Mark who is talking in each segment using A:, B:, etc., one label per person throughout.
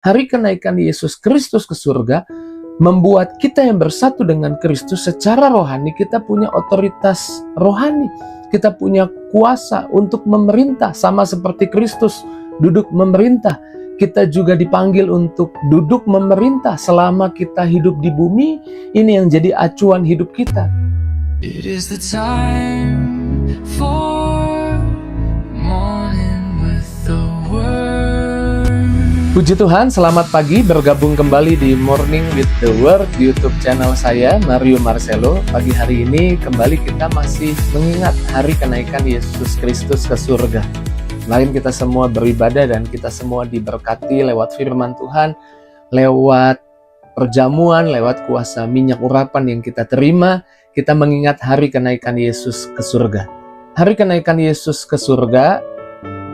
A: Hari kenaikan Yesus Kristus ke surga membuat kita yang bersatu dengan Kristus secara rohani. Kita punya otoritas rohani, kita punya kuasa untuk memerintah sama seperti Kristus duduk memerintah. Kita juga dipanggil untuk duduk memerintah selama kita hidup di bumi. Ini yang jadi acuan hidup kita.
B: It is the time for morning with the word.
A: Puji Tuhan, selamat pagi, bergabung kembali di Morning with the Word YouTube channel saya, Mario Marcelo. Pagi hari ini kembali kita masih mengingat hari kenaikan Yesus Kristus ke surga. Kemarin kita semua beribadah dan kita semua diberkati lewat firman Tuhan, lewat perjamuan, lewat kuasa minyak urapan yang kita terima. Kita mengingat hari kenaikan Yesus ke surga. Hari kenaikan Yesus ke surga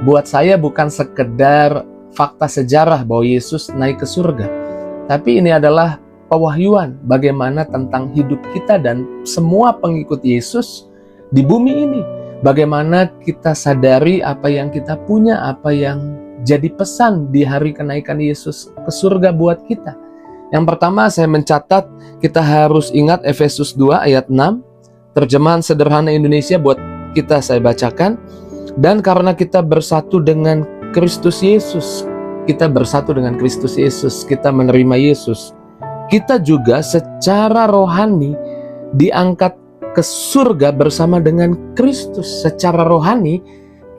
A: buat saya bukan sekedar fakta sejarah bahwa Yesus naik ke surga, tapi ini adalah pewahyuan bagaimana tentang hidup kita dan semua pengikut Yesus di bumi ini. Bagaimana kita sadari apa yang kita punya, apa yang jadi pesan di hari kenaikan Yesus ke surga buat kita. Yang pertama saya mencatat, kita harus ingat Efesus 2 ayat 6, terjemahan sederhana Indonesia buat kita saya bacakan. Dan karena kita bersatu dengan Kristus Yesus, kita bersatu dengan Kristus Yesus, kita menerima Yesus, kita juga secara rohani diangkat ke surga bersama dengan Kristus. Secara rohani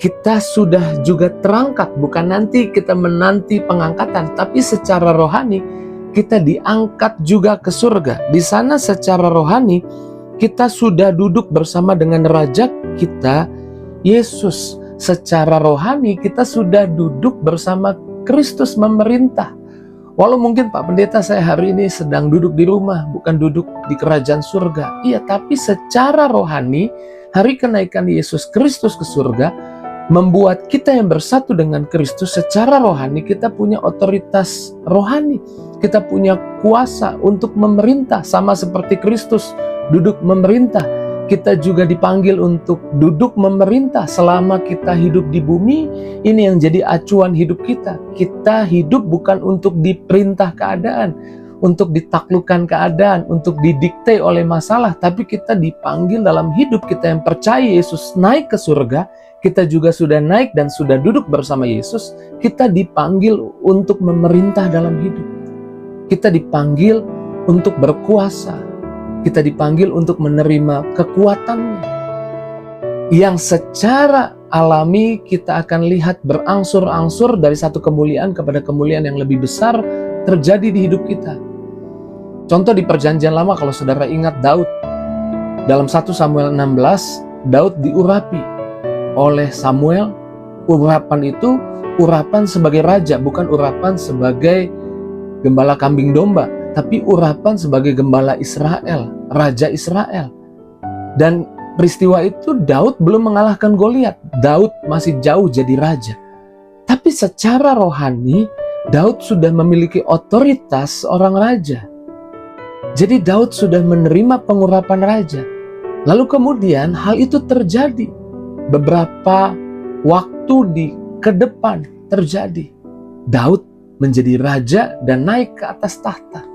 A: kita sudah juga terangkat, bukan nanti kita menanti pengangkatan, tapi secara rohani kita diangkat juga ke surga. Di sana secara rohani kita sudah duduk bersama dengan Raja kita, Yesus. Secara rohani kita sudah duduk bersama Kristus memerintah. Walau mungkin Pak Pendeta saya hari ini sedang duduk di rumah, bukan duduk di kerajaan surga. Iya, tapi secara rohani, hari kenaikan Yesus Kristus ke surga membuat kita yang bersatu dengan Kristus secara rohani. Kita punya otoritas rohani, kita punya kuasa untuk memerintah sama seperti Kristus duduk memerintah. Kita juga dipanggil untuk duduk memerintah selama kita hidup di bumi. Ini yang jadi acuan hidup kita. Kita hidup bukan untuk diperintah keadaan, untuk ditaklukkan keadaan, untuk didikte oleh masalah, tapi kita dipanggil dalam hidup kita yang percaya Yesus naik ke surga. Kita juga sudah naik dan sudah duduk bersama Yesus. Kita dipanggil untuk memerintah dalam hidup. Kita dipanggil untuk berkuasa. Kita dipanggil untuk menerima kekuatannya yang secara alami kita akan lihat berangsur-angsur dari satu kemuliaan kepada kemuliaan yang lebih besar terjadi di hidup kita. Contoh di perjanjian lama, kalau saudara ingat Daud, dalam 1 Samuel 16, Daud diurapi oleh Samuel. Urapan itu urapan sebagai raja, bukan urapan sebagai gembala kambing domba, tapi urapan sebagai gembala Israel, raja Israel. Dan peristiwa itu Daud belum mengalahkan Goliat. Daud masih jauh jadi raja. Tapi secara rohani, Daud sudah memiliki otoritas seorang raja. Jadi Daud sudah menerima pengurapan raja. Lalu kemudian hal itu terjadi. Beberapa waktu ke depan terjadi. Daud menjadi raja dan naik ke atas tahta.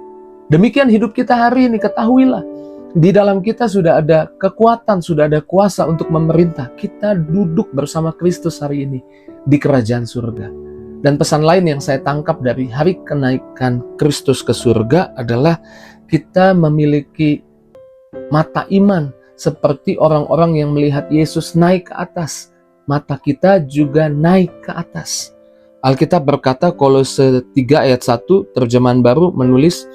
A: Demikian hidup kita hari ini, ketahuilah. Di dalam kita sudah ada kekuatan, sudah ada kuasa untuk memerintah. Kita duduk bersama Kristus hari ini di kerajaan surga. Dan pesan lain yang saya tangkap dari hari kenaikan Kristus ke surga adalah kita memiliki mata iman seperti orang-orang yang melihat Yesus naik ke atas. Mata kita juga naik ke atas. Alkitab berkata, Kolose 3 ayat 1, terjemahan baru menulis,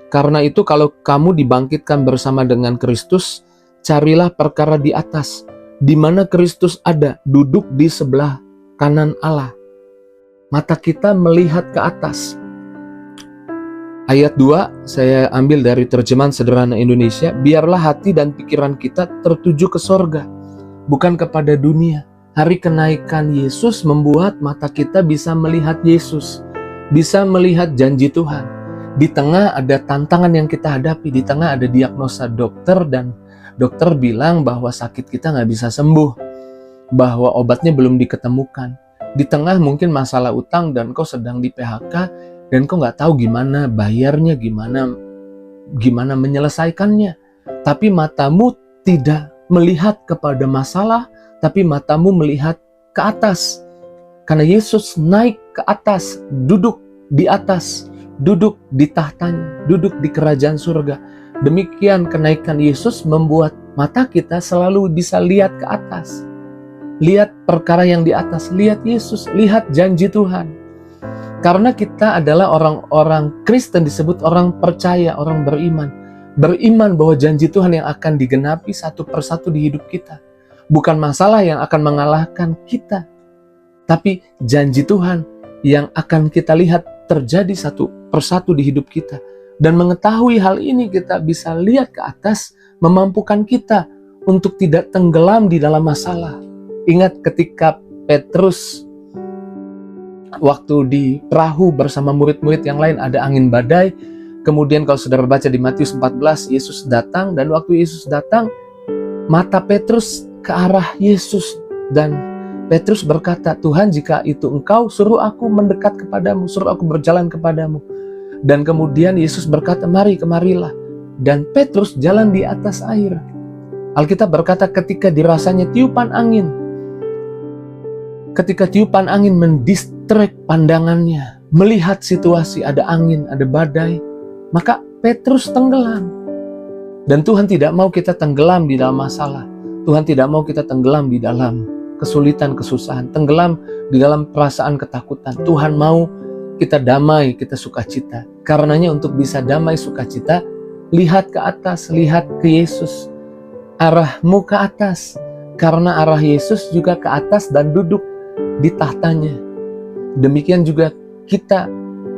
A: karena itu kalau kamu dibangkitkan bersama dengan Kristus, carilah perkara di atas, di mana Kristus ada, duduk di sebelah kanan Allah. Mata kita melihat ke atas. Ayat 2, saya ambil dari terjemahan sederhana Indonesia, biarlah hati dan pikiran kita tertuju ke sorga, bukan kepada dunia. Hari kenaikan Yesus membuat mata kita bisa melihat Yesus, bisa melihat janji Tuhan. Di tengah ada tantangan yang kita hadapi, di tengah ada diagnosa dokter dan dokter bilang bahwa sakit kita nggak bisa sembuh, bahwa obatnya belum diketemukan. Di tengah mungkin masalah utang dan kau sedang di PHK, dan kau nggak tahu gimana bayarnya, gimana menyelesaikannya. Tapi matamu tidak melihat kepada masalah, tapi matamu melihat ke atas. Karena Yesus naik ke atas, duduk di atas, duduk di tahtanya, duduk di kerajaan surga. Demikian kenaikan Yesus membuat mata kita selalu bisa lihat ke atas. Lihat perkara yang di atas, lihat Yesus, lihat janji Tuhan. Karena kita adalah orang-orang Kristen, disebut orang percaya, orang beriman. Beriman bahwa janji Tuhan yang akan digenapi satu persatu di hidup kita. Bukan masalah yang akan mengalahkan kita, tapi janji Tuhan yang akan kita lihat terjadi satu persatu di hidup kita. Dan mengetahui hal ini kita bisa lihat ke atas, memampukan kita untuk tidak tenggelam di dalam masalah. Ingat ketika Petrus waktu di perahu bersama murid-murid yang lain, ada angin badai. Kemudian kalau saudara baca di Matius 14, Yesus datang, dan waktu Yesus datang, mata Petrus ke arah Yesus, dan Petrus berkata, Tuhan, jika itu Engkau, suruh aku mendekat kepadamu, suruh aku berjalan kepadamu. Dan kemudian Yesus berkata, mari, kemarilah. Dan Petrus jalan di atas air. Alkitab berkata ketika dirasanya tiupan angin, ketika tiupan angin mendistract pandangannya, melihat situasi ada angin, ada badai, maka Petrus tenggelam. Dan Tuhan tidak mau kita tenggelam di dalam masalah. Tuhan tidak mau kita tenggelam di dalam kesulitan, kesusahan, tenggelam di dalam perasaan ketakutan. Tuhan mau kita damai, kita sukacita. Karenanya untuk bisa damai, sukacita, lihat ke atas, lihat ke Yesus. Arahmu ke atas, karena arah Yesus juga ke atas dan duduk di tahtanya. Demikian juga kita,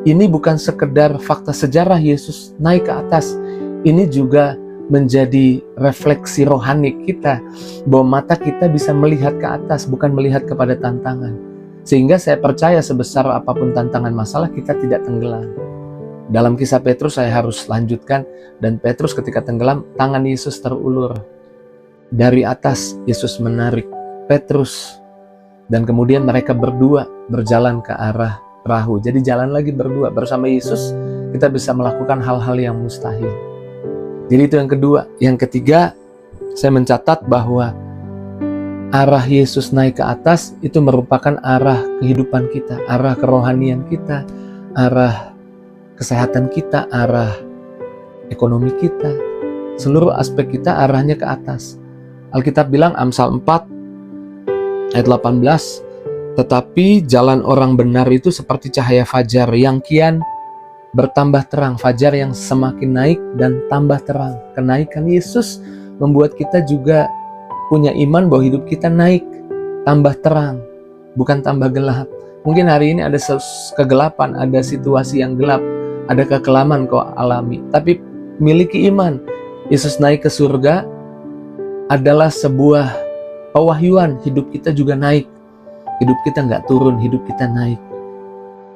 A: ini bukan sekedar fakta sejarah Yesus naik ke atas, ini juga menjadi refleksi rohani kita, bahwa mata kita bisa melihat ke atas, bukan melihat kepada tantangan. Sehingga saya percaya sebesar apapun tantangan masalah, kita tidak tenggelam. Dalam kisah Petrus saya harus lanjutkan, dan Petrus ketika tenggelam, tangan Yesus terulur. Dari atas Yesus menarik Petrus, dan kemudian mereka berdua berjalan ke arah perahu. Jadi jalan lagi berdua bersama Yesus, kita bisa melakukan hal-hal yang mustahil. Jadi itu yang kedua. Yang ketiga, saya mencatat bahwa arah Yesus naik ke atas itu merupakan arah kehidupan kita, arah kerohanian kita, arah kesehatan kita, arah ekonomi kita. Seluruh aspek kita arahnya ke atas. Alkitab bilang Amsal 4 ayat 18, tetapi jalan orang benar itu seperti cahaya fajar yang kian bertambah terang. Fajar yang semakin naik dan tambah terang. Kenaikan Yesus membuat kita juga punya iman bahwa hidup kita naik, tambah terang, bukan tambah gelap. Mungkin hari ini ada kegelapan, ada situasi yang gelap, ada kekelaman kau alami, tapi miliki iman. Yesus naik ke surga adalah sebuah pewahyuan, hidup kita juga naik. Hidup kita nggak turun, hidup kita naik.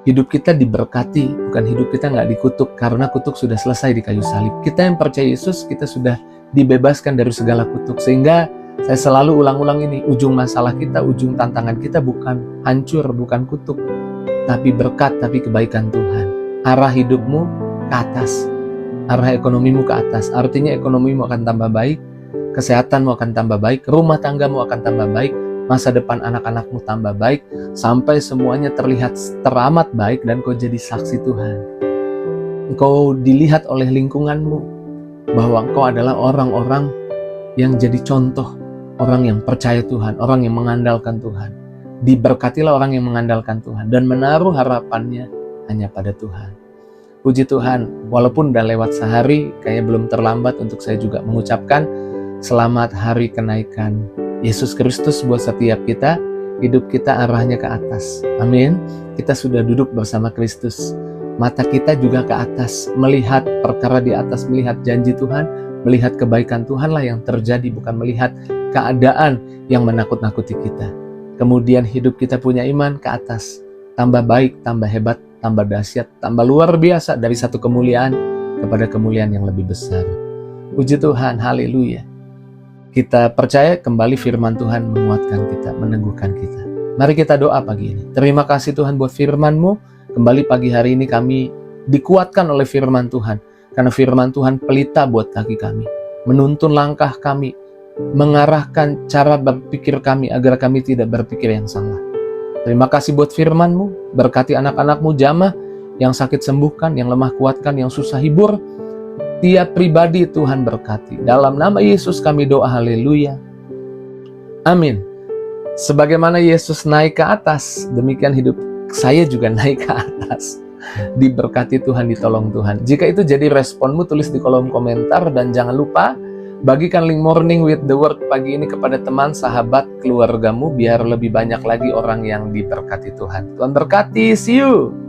A: Hidup kita diberkati, bukan hidup kita nggak dikutuk, karena kutuk sudah selesai di kayu salib. Kita yang percaya Yesus, kita sudah dibebaskan dari segala kutuk. Sehingga saya selalu ulang-ulang ini, ujung masalah kita, ujung tantangan kita bukan hancur, bukan kutuk, tapi berkat, tapi kebaikan Tuhan. Arah hidupmu ke atas, arah ekonomimu ke atas. Artinya ekonomimu akan tambah baik, kesehatanmu akan tambah baik, rumah tanggamu akan tambah baik, masa depan anak-anakmu tambah baik, sampai semuanya terlihat teramat baik dan kau jadi saksi Tuhan. Engkau dilihat oleh lingkunganmu bahwa engkau adalah orang-orang yang jadi contoh, orang yang percaya Tuhan, orang yang mengandalkan Tuhan. Diberkatilah orang yang mengandalkan Tuhan dan menaruh harapannya hanya pada Tuhan. Puji Tuhan, walaupun udah lewat sehari, kayaknya belum terlambat untuk saya juga mengucapkan selamat hari kenaikan Yesus Kristus buat setiap kita. Hidup kita arahnya ke atas. Amin. Kita sudah duduk bersama Kristus. Mata kita juga ke atas, melihat perkara di atas, melihat janji Tuhan, melihat kebaikan Tuhanlah yang terjadi, bukan melihat keadaan yang menakut-nakuti kita. Kemudian hidup kita punya iman ke atas, tambah baik, tambah hebat, tambah dahsyat, tambah luar biasa, dari satu kemuliaan kepada kemuliaan yang lebih besar. Puji Tuhan, haleluya. Kita percaya kembali firman Tuhan menguatkan kita, meneguhkan kita. Mari kita doa pagi ini. Terima kasih Tuhan buat firman-Mu Kembali pagi hari ini kami dikuatkan oleh firman Tuhan. Karena firman Tuhan pelita buat kaki kami, menuntun langkah kami, mengarahkan cara berpikir kami agar kami tidak berpikir yang salah. Terima kasih buat firman-Mu, berkati anak-anak-Mu jamaah, yang sakit sembuhkan, yang lemah kuatkan, yang susah hibur. Tiap pribadi Tuhan berkati. Dalam nama Yesus kami doa, haleluya. Amin. Sebagaimana Yesus naik ke atas, demikian hidup saya juga naik ke atas. Diberkati Tuhan, ditolong Tuhan. Jika itu jadi responmu, tulis di kolom komentar. Dan jangan lupa, bagikan link Morning with the Word pagi ini kepada teman, sahabat, keluargamu, biar lebih banyak lagi orang yang diberkati Tuhan. Tuhan berkati, see you!